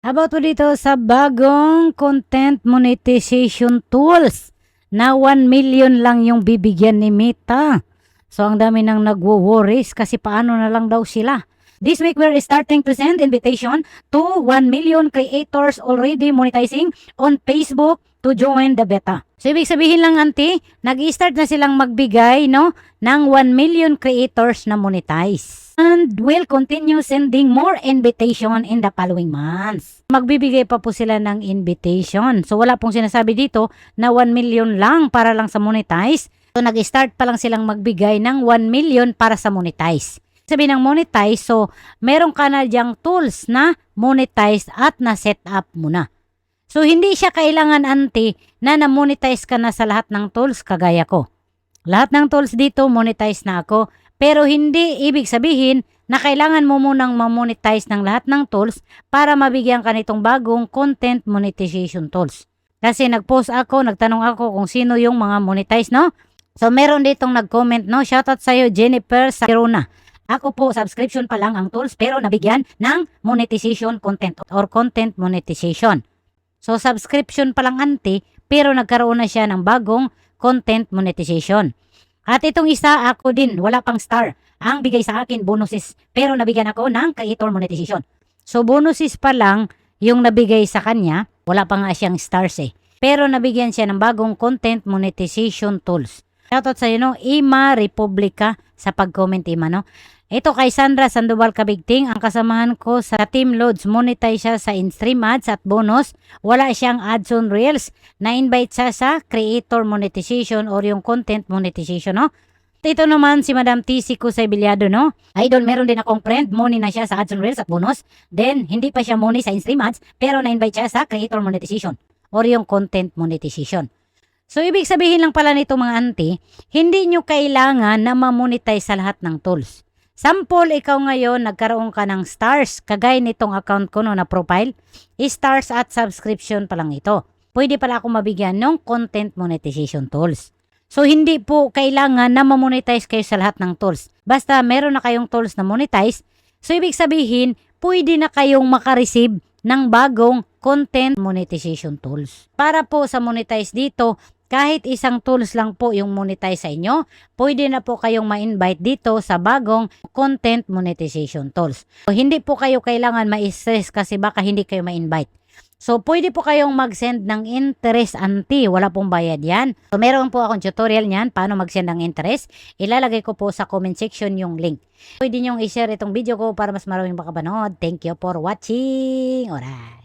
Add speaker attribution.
Speaker 1: About po dito sa bagong content monetization tools na 1 million lang yung bibigyan ni Meta. So ang dami nang nagwo-worries kasi paano na lang daw sila. This week we're starting to send invitation to 1 million creators already monetizing on Facebook to join the beta. So ibig sabihin lang auntie, nag-start na silang magbigay ng 1 million creators na monetize. And will continue sending more invitation in the following months. Magbibigay pa po sila ng invitation. So wala pong sinasabi dito na 1 million lang para lang sa monetize. So nag-start pa lang silang magbigay ng 1 million para sa monetize. Sabi ng monetize, so meron ka na diyang tools na monetize at na-set up mo na. So hindi siya kailangan auntie na na-monetize ka na sa lahat ng tools kagaya ko. Lahat ng tools dito monetize na ako. Pero hindi ibig sabihin na kailangan mo munang ma-monetize ng lahat ng tools para mabigyan ka nitong bagong content monetization tools. Kasi nag-post ako, nagtanong ako kung sino yung mga monetize, no? So meron ditong nag-comment, no? Shoutout sa'yo, Jennifer Sakirona. Ako po, subscription pa lang ang tools pero nabigyan ng monetization content or content monetization. So subscription pa lang auntie pero nagkaroon na siya ng bagong content monetization. At itong isa, ako din, wala pang star. Ang bigay sa akin, bonuses. Pero nabigyan ako ng creator monetization. So, bonuses pa lang yung nabigay sa kanya. Wala pa nga siyang stars eh. Pero nabigyan siya ng bagong content monetization tools. Shoutout sa iyo, no? Ima Republica sa pag-comment, Ima, no? Ito kay Sandra Sandoval Kabigting, ang kasamahan ko sa Team Loads. Monetize siya sa in-stream ads at bonus. Wala siyang ads on Reels. Na-invite siya sa creator monetization or yung content monetization, no? Ito naman si Madam TC Kusay Bilyado, no? Idol, meron din akong friend. Money na siya sa ads on Reels at bonus. Then, hindi pa siya money sa in-stream ads, pero na-invite siya sa creator monetization or yung content monetization. So, ibig sabihin lang pala nito mga auntie, hindi nyo kailangan na ma-monetize sa lahat ng tools. Sample, ikaw ngayon, nagkaroon ka ng stars, kagaya nitong account ko no, na profile, stars at subscription pa lang ito. Pwede pala ako mabigyan ng content monetization tools. So, hindi po kailangan na ma-monetize kayo sa lahat ng tools. Basta meron na kayong tools na monetize, so ibig sabihin, pwede na kayong makareceive ng bagong content monetization tools. Para po sa monetize dito, kahit isang tools lang po yung monetize sa inyo, pwede na po kayong ma-invite dito sa bagong content monetization tools. So, hindi po kayo kailangan ma-stress kasi baka hindi kayo ma-invite. So, pwede po kayong mag-send ng interest auntie. Wala pong bayad yan. So, meron po akong tutorial niyan paano mag-send ng interest. Ilalagay ko po sa comment section yung link. Pwede nyong i-share itong video ko para mas maraming makapanood. Thank you for watching. Alright.